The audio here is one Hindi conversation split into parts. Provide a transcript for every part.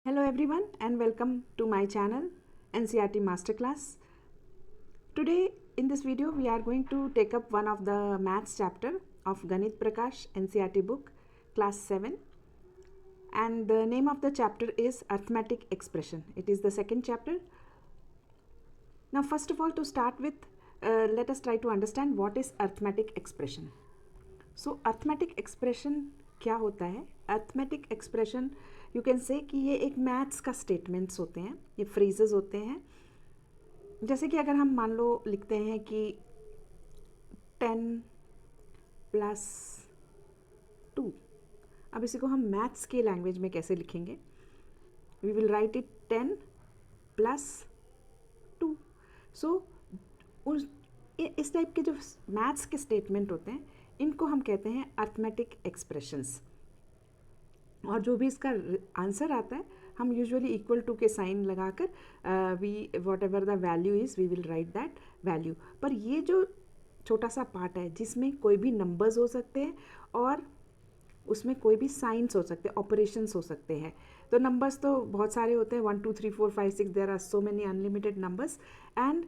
Hello everyone and welcome to my channel NCERT Masterclass. Today in this video we are going to take up one of the maths chapter of Ganit Prakash NCERT book class 7, and the name of the chapter is arithmetic expression. It is the second chapter. Now first of all, to start with, let us try to understand what is arithmetic expression. So arithmetic expression क्या होता है? Arithmetic expression you can say कि ये एक मैथ्स का स्टेटमेंट्स होते हैं, ये फ्रेजेस होते हैं. जैसे कि अगर हम मान लो लिखते हैं कि 10 प्लस 2, अब इसी को हम मैथ्स के लैंग्वेज में कैसे लिखेंगे? We will write it 10 plus 2. So इस टाइप के जो मैथ्स के स्टेटमेंट होते हैं इनको हम कहते हैं अर्थमेटिक एक्सप्रेशंस. और जो भी इसका आंसर आता है हम यूजुअली इक्वल टू के साइन लगाकर we whatever the value is we will write that value. पर ये जो छोटा सा पार्ट है जिसमें कोई भी नंबर्स हो सकते हैं और उसमें कोई भी साइंस हो सकते हैं, ऑपरेशंस हो सकते हैं. तो नंबर्स तो बहुत सारे होते हैं, 1 2 3 4 5 6, there are so many unlimited numbers. And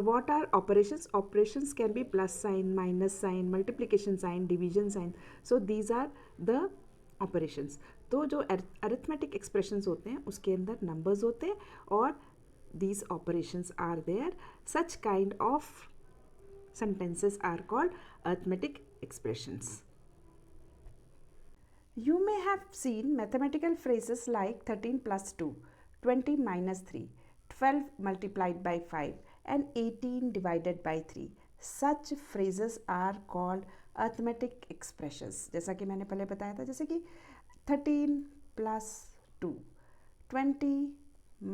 what are operations? Operations can be plus sign, minus sign, multiplication sign, division sign. So these are the operations. तो जो arithmetic expressions होते हैं उसके अंदर numbers होते हैं और these operations are there. Such kind of sentences are called arithmetic expressions. You may have seen mathematical phrases like 13 plus 2, 20 minus 3, 12 multiplied by 5 and 18 divided by 3. Such phrases are called arithmetic expressions. जैसा कि मैंने पहले बताया था, जैसे कि 13 plus 2, 20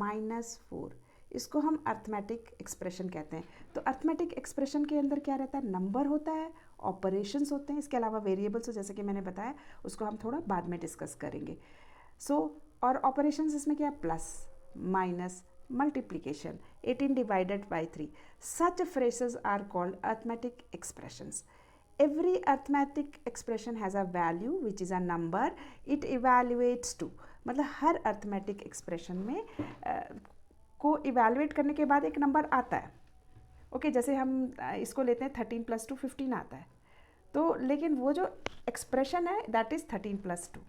minus 4, इसको हम अर्थमेटिक एक्सप्रेशन कहते हैं. तो अर्थमेटिक एक्सप्रेशन के अंदर क्या रहता है? नंबर होता है, ऑपरेशंस होते हैं, इसके अलावा वेरिएबल्स, जैसे कि मैंने बताया उसको हम थोड़ा बाद में डिस्कस करेंगे. और ऑपरेशंस इसमें क्या है? Plus, minus, multiplication, 18 divided by 3. Such phrases are called arithmetic expressions. Every arithmetic expression has a value which is a number. It evaluates to, मतलब हर arithmetic expression में को evaluate करने के बाद एक नंबर आता है. ओके, जैसे हम इसको लेते हैं 13 प्लस 2 15 आता है. तो लेकिन वो जो एक्सप्रेशन है दैट इज़ 13 प्लस 2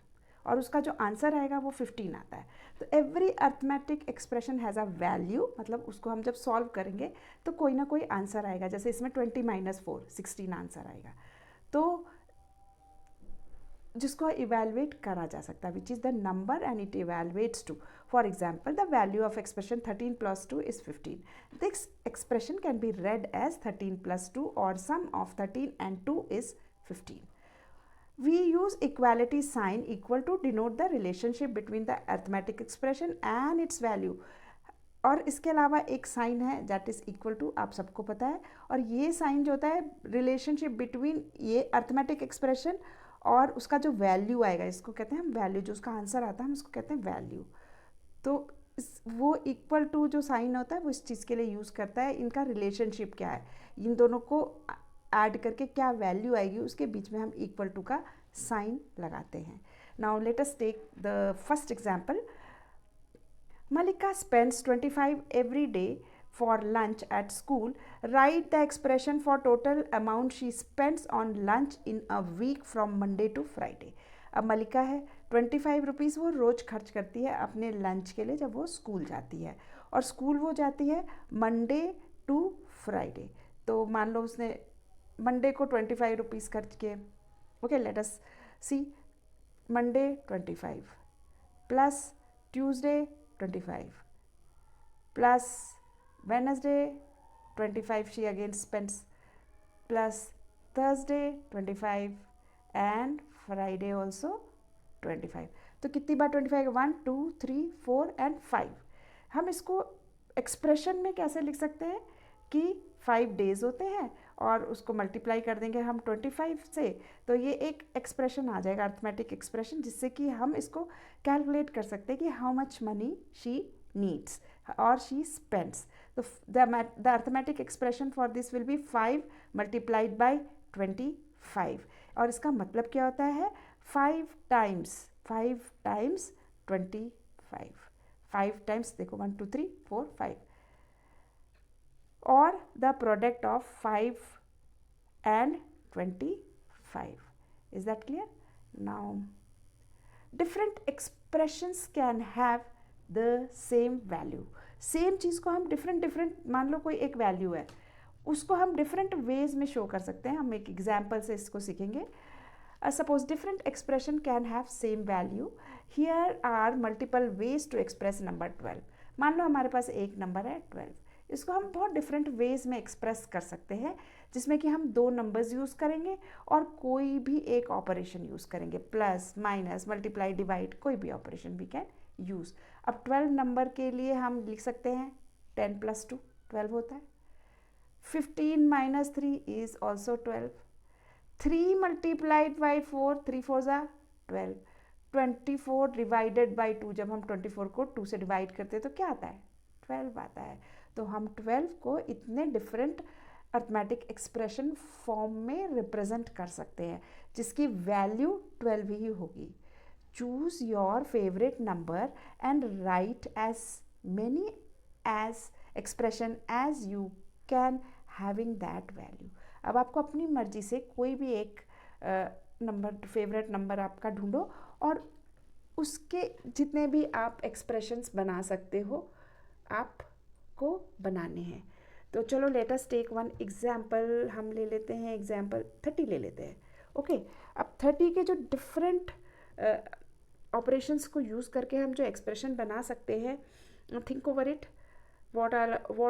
और उसका जो आंसर आएगा वो 15 आता है. तो every arithmetic expression has a value, मतलब उसको हम जब सॉल्व करेंगे तो कोई ना कोई आंसर आएगा. जैसे इसमें 20 माइनस 4 16 आंसर आएगा. तो जिसको इवेलुएट करा जा सकता है, which is the number and it evaluates to. For example, the value of expression 13 plus 2 is 15. This expression can be read as 13 plus 2 और sum of 13 and 2 is 15. We use equality sign equal to denote the relationship between the arithmetic expression and its value. और इसके अलावा एक साइन है दैट इज़ इक्वल टू, आप सबको पता है. और ये साइन जो होता है रिलेशनशिप बिटवीन ये अर्थमेटिक एक्सप्रेशन और उसका जो वैल्यू आएगा, इसको कहते हैं हम वैल्यू. जो उसका आंसर आता है हम उसको कहते हैं वैल्यू. तो वो इक्वल टू जो साइन होता है वो इस चीज़ के लिए यूज़ करता है. इनका रिलेशनशिप क्या है, इन दोनों को ऐड करके क्या वैल्यू आएगी उसके बीच में हम इक्वल टू का साइन लगाते हैं. Now let us take the first example. Malika spends 25 every day for lunch at school. Write the expression for total amount she spends on lunch in a week from Monday to Friday. अब मलिका है, 25 रुपीज़ वो रोज़ खर्च करती है अपने लंच के लिए जब वो स्कूल जाती है. और स्कूल वो जाती है मंडे टू फ्राइडे. तो मान लो उसने मंडे को 25 रुपीज़ खर्च किए. Okay, let us see. Monday 25 plus Tuesday 25 plus Wednesday 25 she again spends, plus Thursday 25 and Friday also 25. तो कितनी बार 25? 1 2 3 4 and 5. हम इसको एक्सप्रेशन में कैसे लिख सकते हैं कि 5 डेज होते हैं और उसको मल्टीप्लाई कर देंगे हम 25 से, तो ये एक एक्सप्रेशन आ जाएगा अर्थमेटिक एक्सप्रेशन, जिससे कि हम इसको कैलकुलेट कर सकते हैं कि how much money she needs और शी स्पेंड्स. तो the arithmetic expression for this will B 5 multiplied by 25. और इसका मतलब क्या होता है? 5 टाइम्स 25. 5 टाइम्स, देखो 1 2 3 4 5, और the product of 5 and 25. Is that clear? Now, different expressions can have the same value. Same चीज़ को हम डिफरेंट मान लो कोई एक वैल्यू है, उसको हम डिफरेंट वेज में शो कर सकते हैं. हम एक एग्जाम्पल से इसको सीखेंगे. Suppose different expression can have same value. Here are multiple ways to express number 12. मान लो हमारे पास एक नंबर है 12, इसको हम बहुत डिफरेंट वेज में एक्सप्रेस कर सकते हैं, जिसमें कि हम दो नंबर्स यूज़ करेंगे और कोई भी एक ऑपरेशन यूज़ करेंगे, प्लस माइनस मल्टीप्लाई डिवाइड, कोई भी ऑपरेशन वी कैन यूज़. अब 12 नंबर के लिए हम लिख सकते हैं 10 + 2 12 होता है. 15 - 3 is also 12. 3 multiplied by 4, 3 4s are 12. 24 divided by 2, जब हम 24 को 2 से डिवाइड करते हैं तो क्या आता है, 12 आता है. तो हम 12 को इतने डिफरेंट अर्थमेटिक एक्सप्रेशन फॉर्म में रिप्रेजेंट कर सकते हैं, जिसकी वैल्यू 12 ही होगी. Choose your favourite number and write as many as expression as you can having that value. अब आपको अपनी मर्जी से कोई भी एक नंबर, फेवरेट नंबर आपका ढूंढो और उसके जितने भी आप एक्सप्रेशंस बना सकते हो आपको बनाने हैं. तो चलो let us take one example. हम ले लेते हैं एग्जाम्पल 30 ले लेते हैं. ओके, अब 30 के जो डिफरेंट ऑपरेशंस को यूज़ करके हम जो एक्सप्रेशन बना सकते हैं, think over it. what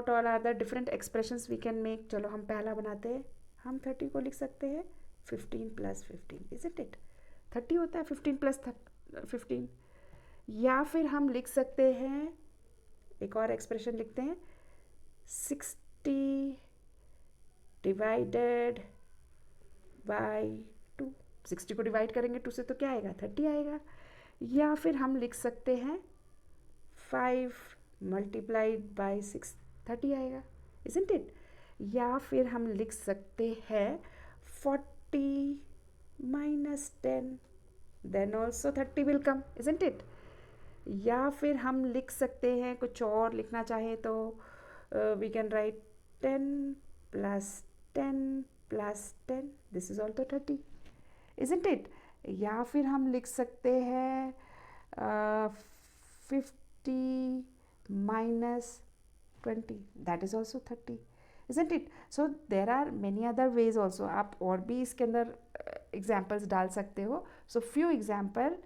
all are the different expressions we can make. चलो हम पहला बनाते हैं. हम 30 को लिख सकते हैं 15 + 15, isn't it? 30 होता है 15 + 15. या फिर हम लिख सकते हैं, एक और एक्सप्रेशन लिखते हैं, 60 डिवाइडेड बाई 2. 60 को डिवाइड करेंगे 2 से तो क्या आएगा, 30 आएगा. या फिर हम लिख सकते हैं 5 multiplied by 6, 30 आएगा, isn't it? या फिर हम लिख सकते हैं 40 - 10, then also 30 will come, isn't it? या फिर हम लिख सकते हैं, कुछ और लिखना चाहे तो we can write 10 + 10 + 10, this is also 30, isn't it? या फिर हम लिख सकते हैं 50 - 20, that is also 30, isn't it? So there are many other ways also. आप और भी इसके अंदर एग्जाम्पल्स डाल सकते हो. सो फ्यू एग्जाम्पल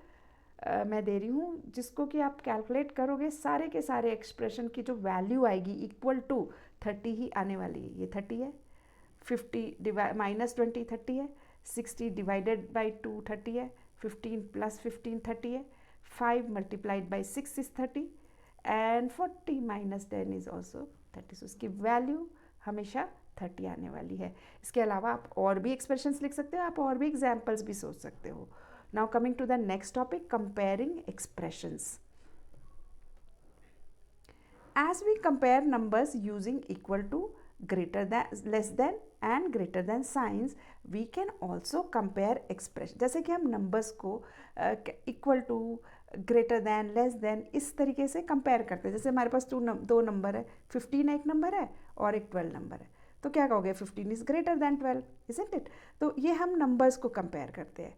मैं दे रही हूँ, जिसको कि आप कैलकुलेट करोगे, सारे के सारे एक्सप्रेशन की जो वैल्यू आएगी इक्वल टू 30 ही आने वाली है. ये 30 है, 50 - 20 30 है, 60 डिवाइडेड बाई 2 30 है, 15 + 15 30 है, 5 multiplied by 6 is 30, and 40 - 10 is also 30. So इसकी वैल्यू हमेशा 30 आने वाली है. इसके अलावा आप और भी एक्सप्रेशंस लिख सकते हो, आप और भी एग्जाम्पल्स भी सोच सकते हो. Now coming to the next topic, comparing expressions. As we compare numbers using equal to, greater than, less than and greater than signs, we can also compare expression. जैसे कि हम numbers को equal to, greater than, less than, इस तरीके से कंपेयर करते हैं. जैसे हमारे पास दो नंबर है, 15 एक नंबर है और एक 12 नंबर है, तो क्या कहोगे, 15 is greater than 12, isn't it? तो ये हम नंबर्स को कंपेयर करते हैं.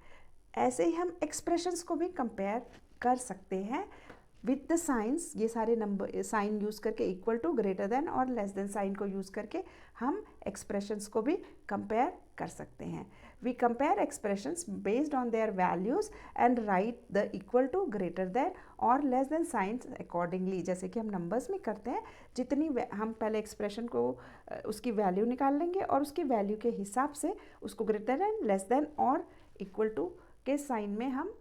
ऐसे ही हम एक्सप्रेशंस को भी कंपेयर कर सकते हैं विद द साइंस. ये सारे नंबर साइन यूज़ करके, इक्वल टू, ग्रेटर देन और लेस देन साइन को यूज़ करके हम एक्सप्रेशंस को भी कंपेयर कर सकते हैं. We compare expressions based on their values and write the equal to, greater than और लेस देन साइंस अकॉर्डिंगली. जैसे कि हम नंबर्स में करते हैं, जितनी हम पहले एक्सप्रेशन को उसकी वैल्यू निकाल लेंगे और उसकी वैल्यू के हिसाब से उसको ग्रेटर देन, लेस देन और इक्वल टू के साइन में हम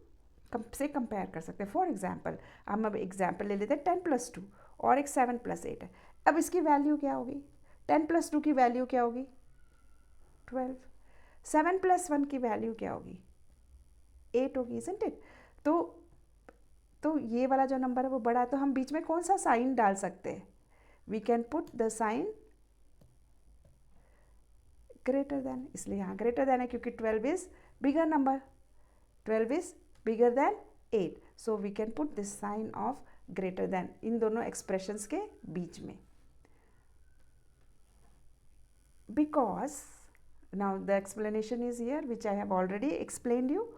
से कंपेयर कर सकते हैं. फॉर एग्जाम्पल, हम अब एग्जाम्पल ले लेते हैं 10 + 2 और एक 7 + 8 है. अब इसकी वैल्यू क्या होगी, 10 + 2 की वैल्यू क्या होगी, 12. 7 + 1 की वैल्यू क्या होगी, 8 होगी, isn't it? तो ये वाला जो नंबर है वो बड़ा है, तो हम बीच में कौन सा साइन डाल सकते हैं, we can put the sign greater than. इसलिए यहाँ ग्रेटर देन है क्योंकि 12 is bigger number, 12 is bigger than 8, so we can put this sign of greater than, इन दोनों एक्सप्रेशंस के बीच में. Because now the explanation is here, which I have already explained you.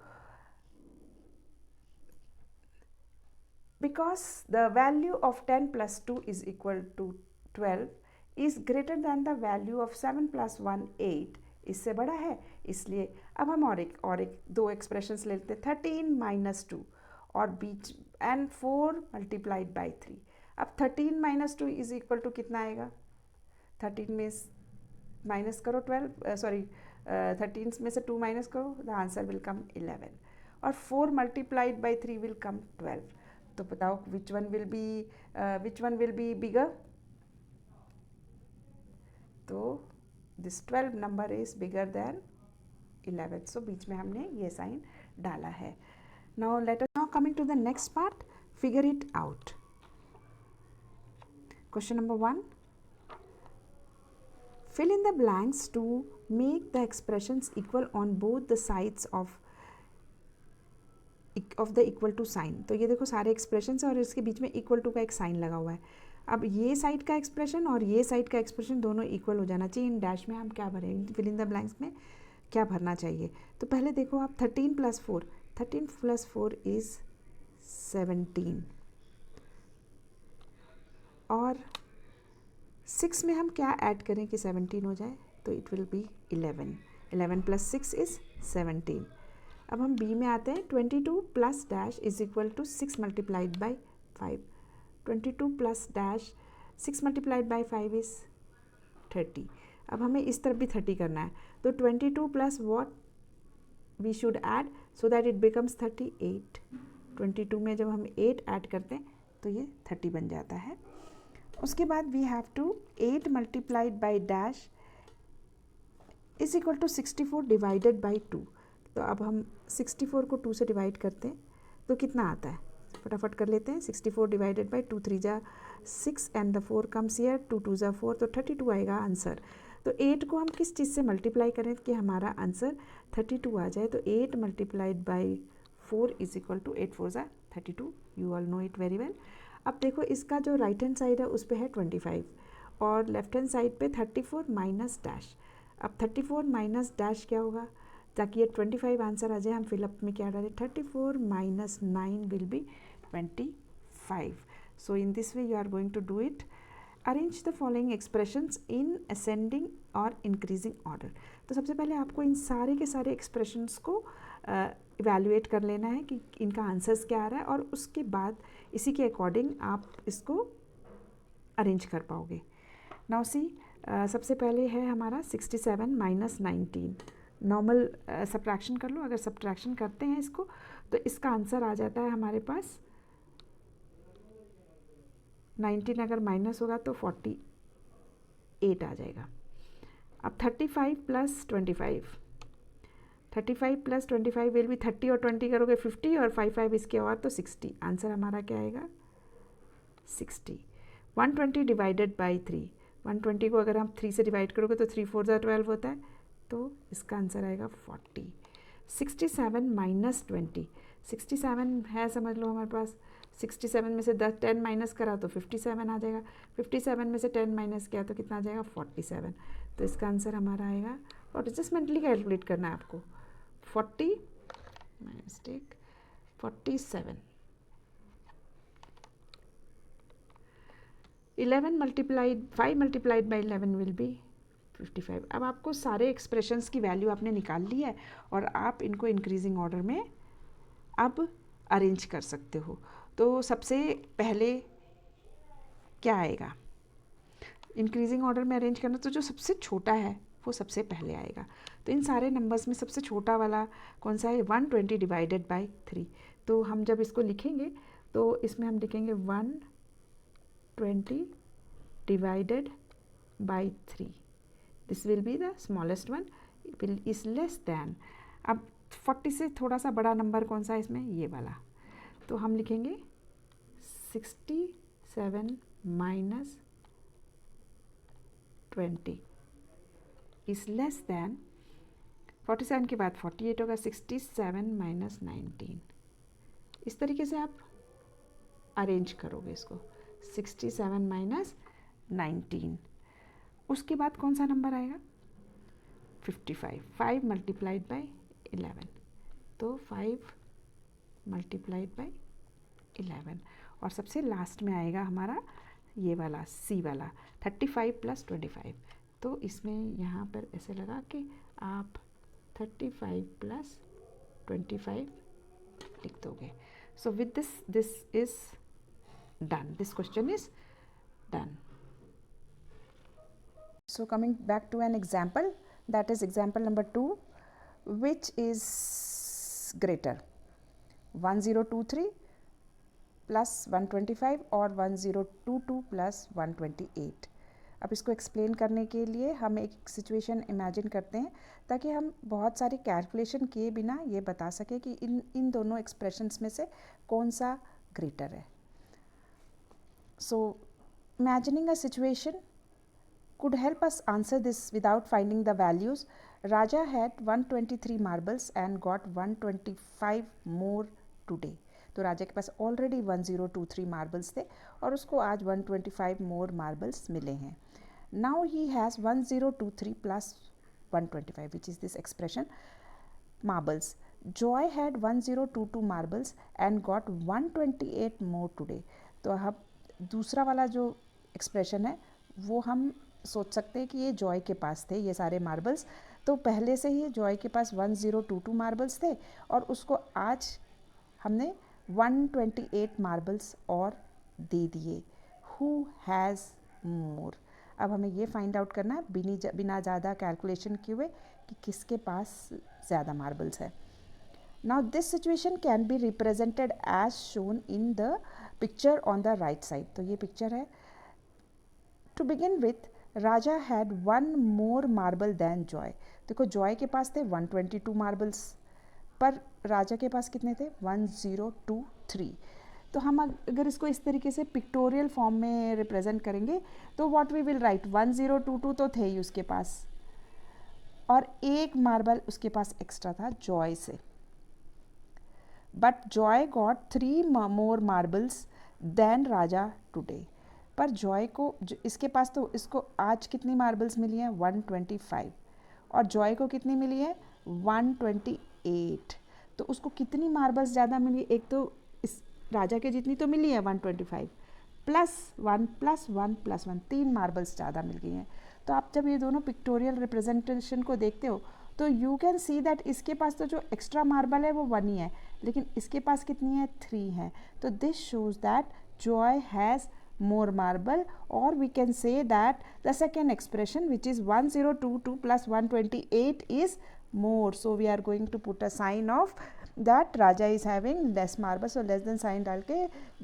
Because the value of 10 plus 2 is equal to 12 is greater than the value of 7 plus 1 8, इससे बड़ा है, इसलिए अब हम और एक दो एक्सप्रेशंस ले लेते हैं. 13 माइनस 2 और बीच एंड 4 मल्टीप्लाइड बाई 3. अब 13 माइनस 2 इज इक्वल टू कितना आएगा? 13 में माइनस करो 12, सॉरी 13 में से 2 माइनस करो, द आंसर विल कम 11. और 4 मल्टीप्लाइड बाई 3 विल कम 12. तो बताओ which one will be bigger? तो this 12 number is bigger than 11. So बीच में हमने ये साइन डाला है. Now coming to the next part, figure it out. Question number 1, fill in the blanks to make the expressions equal on both the sides of the equal to sign. तो ये देखो सारे एक्सप्रेशंस और इसके बीच में इक्वल टू का एक साइन लगा हुआ है. अब ये साइड का एक्सप्रेशन और ये साइड का एक्सप्रेशन दोनों इक्वल हो जाना चाहिए. इन डैश में हम क्या भरें, फिल इन द ब्लैंक्स में क्या भरना चाहिए? तो पहले देखो आप 13 प्लस 4 इज़ 17 और 6 में हम क्या ऐड करें कि 17 हो जाए? तो it will be 11 plus 6 is 17. अब हम बी में आते हैं. 22 plus dash is equal to 6 multiplied by 5. 22 plus dash 6 multiplied by 5 is 30. अब हमें इस तरफ भी 30 करना है. तो 22 plus what we should add so that it becomes 38. 22 में जब हम 8 ऐड करते हैं तो ये 30 बन जाता है. उसके बाद we have to 8 multiplied by dash is equal to 64 divided by 2. तो अब हम 64 को 2 से डिवाइड करते हैं तो कितना आता है? फटाफट कर लेते हैं. 64 डिवाइडेड बाई 2 3 जा 6 एंड द 4 कम्स हियर, 2 2 जा 4, तो 32 आएगा आंसर. तो 8 को हम किस चीज़ से मल्टीप्लाई करें कि हमारा आंसर 32 आ जाए? तो 8 multiplied by 4 is equal to 8 4 जा 32. You all know it very well. अब देखो इसका जो राइट हैंड साइड है उस पे है 25 और लेफ्ट हैंड साइड पे 34 माइनस डैश. अब 34 माइनस डैश क्या होगा? ताकि ये 25 आंसर आ जाए हम फिलअप में क्या डालें? 34 minus 9 will be 25. So in this way you are going to do it. Arrange the following expressions in ascending और इंक्रीजिंग ऑर्डर. तो सबसे पहले आपको इन सारे के सारे एक्सप्रेशंस को इवैल्यूएट कर लेना है कि इनका आंसर्स क्या आ रहा है और उसके बाद इसी के अकॉर्डिंग आप इसको अरेंज कर पाओगे. नाउ सी, सबसे पहले है हमारा 67 माइनस 19. नॉर्मल सब्ट्रैक्शन कर लो. अगर सब्ट्रैक्शन करते हैं इसको तो इसका आंसर आ जाता है हमारे पास 19. अगर माइनस होगा तो 48 आ जाएगा. अब 35 प्लस 25 विल बी 30 और 20 करोगे 50 और 5 इसके और तो 60. आंसर हमारा क्या आएगा? 60. 120 डिवाइडेड बाई 3. 120 को अगर हम 3 से डिवाइड करोगे तो 3 4 12 होता है, तो इसका आंसर आएगा 40. 67 माइनस 20. 67 है समझ लो हमारे पास. 67 में से 10 माइनस करा तो 57 आ जाएगा. 57 में से 10 माइनस किया तो कितना आ जाएगा? 47. तो इसका आंसर हमारा आएगा, और जस्ट मेंटली कैलकुलेट करना है आपको. 47. 11 multiplied 5 multiplied by 11 will be 55. अब आपको सारे एक्सप्रेशंस की वैल्यू आपने निकाल ली है और आप इनको इंक्रीजिंग ऑर्डर में अब अरेंज कर सकते हो. तो सबसे पहले क्या आएगा इंक्रीजिंग ऑर्डर में अरेंज करना? तो जो सबसे छोटा है वो सबसे पहले आएगा. तो इन सारे नंबर्स में सबसे छोटा वाला कौन सा है? 120 डिवाइडेड बाई 3. तो हम जब इसको लिखेंगे तो इसमें हम लिखेंगे 120 divided by 3. This will be the smallest one, will is less then. अब 40 से थोड़ा सा बड़ा नंबर कौन सा है इसमें? ये वाला. तो हम लिखेंगे 67 माइनस 20 इज लेस दैन 47 के बाद 48 होगा. 67 माइनस 19. इस तरीके से आप अरेंज करोगे इसको, 67 माइनस 19, उसके बाद कौन सा नंबर आएगा, 55, 5 मल्टीप्लाइड बाई 11, तो 5 मल्टीप्लाइड बाई 11, और सबसे लास्ट में आएगा हमारा ये वाला सी वाला 35 प्लस 25, तो इसमें यहाँ पर ऐसे लगा कि आप 35 प्लस 25 लिख दोगे. So with this is done. This question is done. So coming back to an example, that is example number 2, which is greater, 1023 plus 125 और 1022 plus 128. अब इसको एक्सप्लेन करने के लिए हम एक सिचुएशन इमेजिन करते हैं ताकि हम बहुत सारी कैलकुलेशन किए बिना ये बता सकें कि इन दोनों एक्सप्रेशंस में से कौन सा ग्रेटर है. So imagining a situation could help us answer this without finding the values. Raja had 123 marbles and got 125 more today. तो राजा के पास ऑलरेडी 1023 मार्बल्स थे और उसको आज 125 मोर मार्बल्स मिले हैं. Now he has 1023 plus 125 which is this expression marbles. Joy had 1022 marbles and got 128 more today. तो अब दूसरा वाला जो एक्सप्रेशन है वो हम सोच सकते हैं कि ये जॉय के पास थे ये सारे मार्बल्स, तो पहले से ही जॉय के पास 1022 मार्बल्स थे और उसको आज हमने 128 मार्बल्स और दे दिए. Who has more. अब हमें ये फाइंड आउट करना है बिना ज़्यादा कैलकुलेशन किए हुए कि किसके पास ज़्यादा मार्बल्स है. Now this situation can be represented as shown in the picture on the right side. तो ये पिक्चर है. To begin with, Raja had 1 more marble than Joy. देखो जॉय के पास थे 122 मार्बल्स पर राजा के पास कितने थे 1023. तो हम अगर इसको इस तरीके से पिक्टोरियल फॉर्म में रिप्रेजेंट करेंगे तो व्हाट वी विल राइट 1022 तो थे ही उसके पास और एक मार्बल उसके पास एक्स्ट्रा था जॉय से. But Joy got 3 more marbles than Raja today. पर जॉय को इसके पास तो इसको आज कितनी मार्बल्स मिली हैं 125 और जॉय को कितनी मिली है 128. तो उसको कितनी मार्बल्स ज़्यादा मिली, एक तो इस राजा के जितनी तो मिली है 125 प्लस 1 प्लस 1 प्लस 1, 3 मार्बल्स ज़्यादा मिल गई हैं. तो आप जब ये दोनों पिक्टोरियल रिप्रेजेंटेशन को देखते हो तो यू कैन सी दैट इसके पास तो जो एक्स्ट्रा मार्बल है वो 1 ही है लेकिन इसके पास कितनी है 3 है. तो this shows that Joy has more marble, or we can say that the second expression which is 1022 plus 128 is more. So we are going to put a sign of that Raja is having less marble. So less than sign डाल के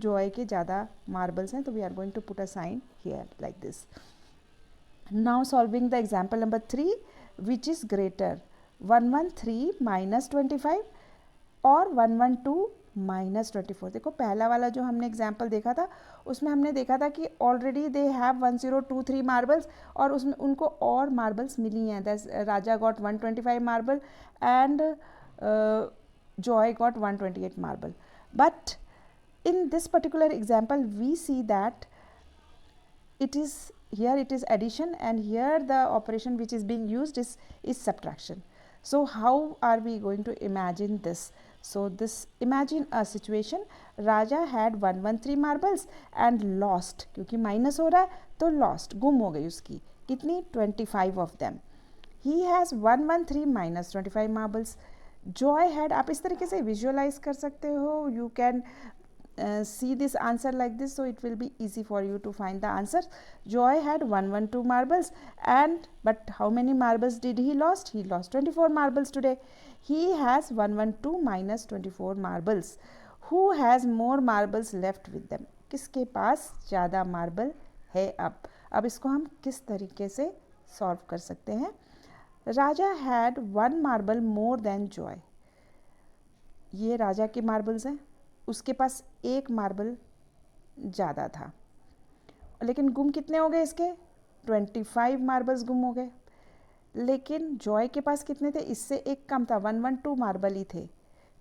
joy के ज़्यादा marbles हैं तो we are going to put a sign here like this. Now solving the example number 3 which is greater, 113 minus 25 और 112 माइनस 24. देखो पहला वाला जो हमने एग्जाम्पल देखा था उसमें हमने देखा था कि ऑलरेडी दे हैव 1023 मार्बल्स और उसमें उनको और मार्बल्स मिली हैं. That's Raja got 125 marble and Joy got 128 marble. But in this particular example we see that it is addition and here the operation which is being used is subtraction. So how are we going to imagine this? So this imagine a situation, Raja had 113 marbles and lost, क्योंकि माइनस हो रहा है तो lost, गुम हो गई उसकी कितनी 25 of them. He has 113 minus 25 marbles. Joy had, आप इस तरीके से विजुअलाइज कर सकते हो. You can see this answer like this, so it will be easy for you to find the answer. Joy had 112 marbles and but how many marbles did he lost? He lost 24 marbles today. He has 112 minus 24 marbles. Who has more marbles left with them? किसके पास ज़्यादा मार्बल है. अब इसको हम किस तरीके से सॉल्व कर सकते हैं. Raja had 1 marble more than Joy. ये राजा के मार्बल्स हैं, उसके पास एक मार्बल ज़्यादा था लेकिन गुम कितने हो गए इसके 25 मार्बल्स गुम हो गए. लेकिन जॉय के पास कितने थे, इससे एक कम था, 112 मार्बल ही थे.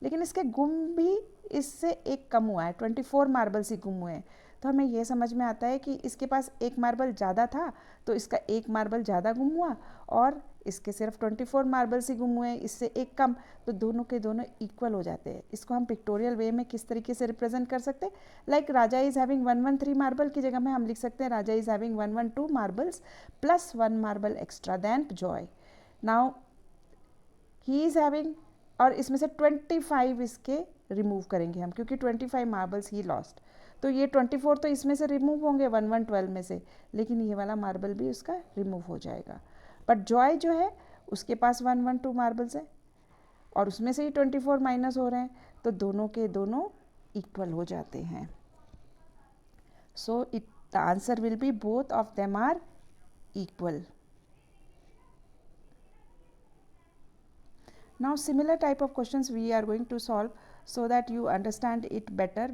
लेकिन इसके गुम भी इससे एक कम हुआ है, 24 मार्बल्स ही गुम हुए हैं। तो हमें ये समझ में आता है कि इसके पास एक मार्बल ज़्यादा था तो इसका एक मार्बल ज़्यादा गुम हुआ, और इसके सिर्फ 24 मार्बल्स ही गुम हुए हैं, इससे एक कम, तो दोनों के दोनों इक्वल हो जाते हैं। इसको हम पिक्टोरियल वे में किस तरीके से रिप्रेजेंट कर सकते हैं, like Raja is having 113 marble की जगह में हम लिख सकते हैं Raja is having 112 marbles plus 1 marble extra than Joy. Now he is having, और इसमें से 25 इसके रिमूव करेंगे हम, क्योंकि 25 मार्बल्स ही लॉस्ट, तो ये 24 तो इसमें से रिमूव होंगे 1112 में से, लेकिन ये वाला मार्बल भी उसका रिमूव हो जाएगा। बट जॉय जो है उसके पास 112 मार्बल्स है और उसमें से ही 24 माइनस हो रहे हैं, तो दोनों के दोनों इक्वल हो जाते हैं। So it the answer will be both of them are equal. Now similar type of questions we are going to solve so that you understand it better.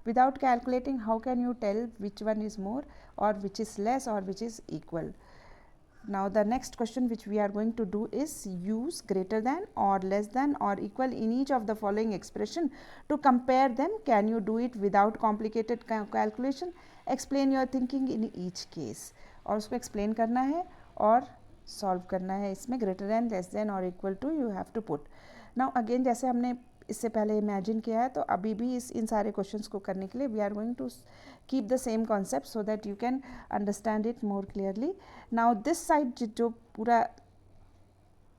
Without calculating, how can you tell which one is more or which is less or which is equal? Now the next question which we are going to do is use greater than or less than or equal in each of the following expression to compare them. Can you do it without complicated calculation? Explain your thinking in each case. और उसको explain करना है और सॉल्व करना है। इसमें ग्रेटर दैन, लेस दैन और equal to you have to put. Now again जैसे हमने इससे पहले इमेजिन किया है, तो अभी भी इन सारे क्वेश्चंस को करने के लिए we are going to keep the same concept so that you can understand it more clearly. Now this side जो पूरा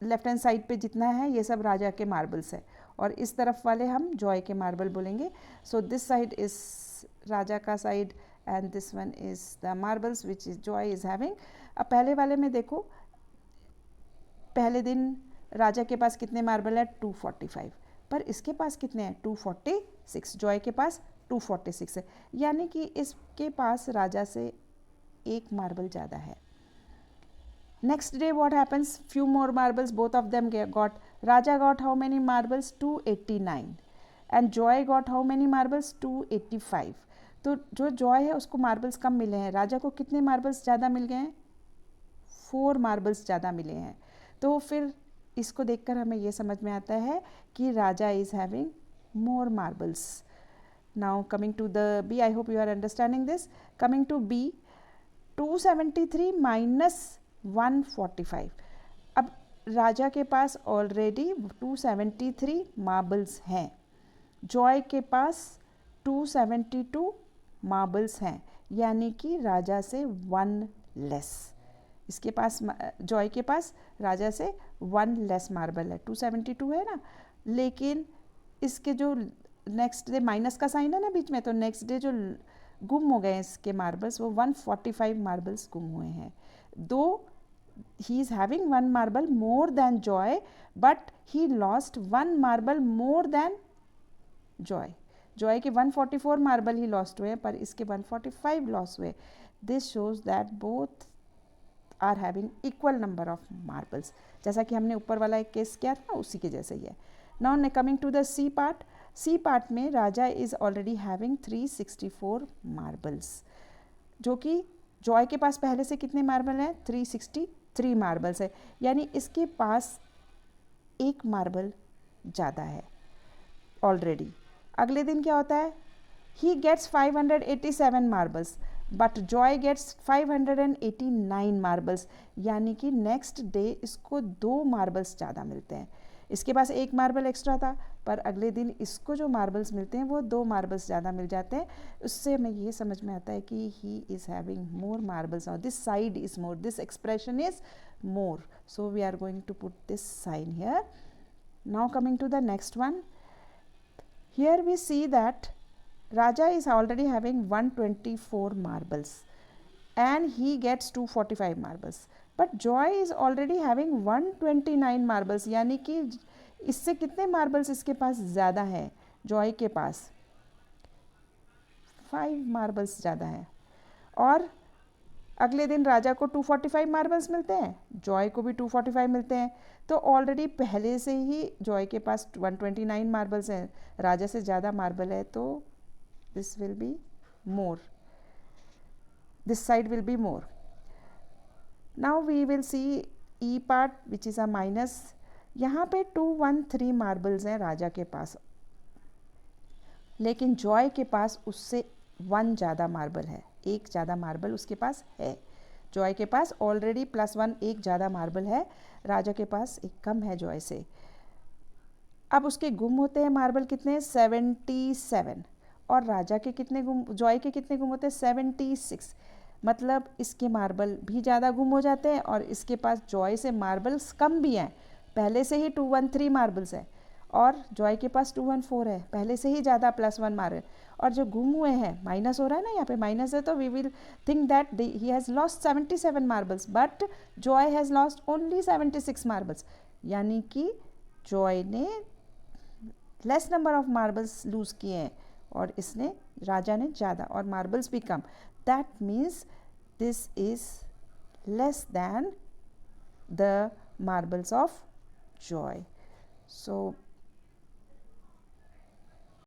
लेफ्ट हैंड साइड पे जितना है ये सब राजा के मार्बल्स है, और इस तरफ वाले हम जॉय के मार्बल बोलेंगे। सो दिस साइड इज राजा का side and this one is the marbles which is Joy is having. अब पहले वाले में देखो, पहले दिन राजा के पास कितने मार्बल है 245, पर इसके पास कितने हैं 246, जॉय के पास 246 है, यानी कि इसके पास राजा से एक मार्बल ज़्यादा है। Next day what happens, few more marbles both of them got, Raja got how many marbles 289 and Joy got how many marbles 285। तो जो जॉय है उसको मार्बल्स कम मिले हैं, राजा को कितने मार्बल्स ज़्यादा मिल गए हैं 4 मार्बल्स ज़्यादा मिले हैं। तो फिर इसको देखकर हमें ये समझ में आता है कि Raja is having more marbles. Now coming to the b, I hope you are understanding this. Coming to b, 273 minus 145। अब राजा के पास ऑलरेडी 273 मार्बल्स हैं, जॉय के पास 272 मार्बल्स हैं, यानी कि राजा से 1 लेस। इसके पास जॉय के पास राजा से 1 लेस मार्बल है, 272 है ना, लेकिन इसके जो नेक्स्ट डे माइनस का साइन है ना बीच में, तो नेक्स्ट डे जो गुम हो गए इसके मार्बल्स वो 145 मार्बल्स गुम हुए हैं। दो ही is having 1 marble more than Joy, but he lost 1 marble more than Joy. Joy के 144 मार्बल ही लॉस्ट हुए हैं, पर इसके 145 लॉस हुए। This shows that both are having equal number of marbles, जैसा कि हमने ऊपर वाला एक केस किया था उसी के जैसे ही है। Now coming to the C part, C part में Raja is already having 364 marbles, जो कि जॉय के पास पहले से कितने मार्बल हैं 363 मार्बल्स है, यानी इसके पास एक मार्बल ज़्यादा है ऑलरेडी। अगले दिन क्या होता है, he gets 587 marbles but Joy gets 589 marbles, यानी कि नेक्स्ट डे इसको 2 मार्बल्स ज़्यादा मिलते हैं। इसके पास एक मार्बल एक्स्ट्रा था, पर अगले दिन इसको जो मार्बल्स मिलते हैं वो 2 मार्बल्स ज़्यादा मिल जाते हैं। उससे हमें ये समझ में आता है कि he is having more marbles, और this side is more, this expression is more, so we are going to put this sign here. Now coming to the next one, here we see that Raja is already having 124 marbles and he gets 245 marbles, but Joy is already having 129 marbles, यानी कि इससे कितने मार्बल्स इसके पास ज़्यादा है, जॉय के पास 5 मार्बल्स ज़्यादा है, और अगले दिन राजा को 245 मार्बल्स मिलते हैं, जॉय को भी 245 मिलते हैं, तो ऑलरेडी पहले से ही जॉय के पास 129 मार्बल्स हैं, राजा से ज़्यादा मार्बल है, तो this will be more, this side will be more. Now we will see E part which is a minus. यहाँ पे 213 मार्बल्स हैं राजा के पास लेकिन जॉय के पास उससे 1 ज़्यादा मार्बल है, 1 ज़्यादा मार्बल उसके पास है। जॉय के पास ऑलरेडी +1 1 ज़्यादा मार्बल है, राजा के पास एक कम है जॉय से। अब उसके गुम होते हैं मार्बल कितने, 77, और राजा के कितने गुम, जॉय के कितने गुम होते हैं, 76। मतलब इसके मार्बल भी ज़्यादा गुम हो जाते हैं और इसके पास जॉय से मार्बल्स कम भी हैं, पहले से ही 213 मार्बल्स है और जॉय के पास 214 है, पहले से ही ज़्यादा +1 मार्बल। और जो गुम हुए हैं, माइनस हो रहा है ना, यहाँ पे माइनस है, तो we will think that he has lost 77 marbles, but Joy has lost only 76 marbles, यानी कि जॉय ने less number of marbles lose किए हैं और इसने, राजा ने ज़्यादा और मार्बल्स भी कम। That means this is less than the marbles of Joy. So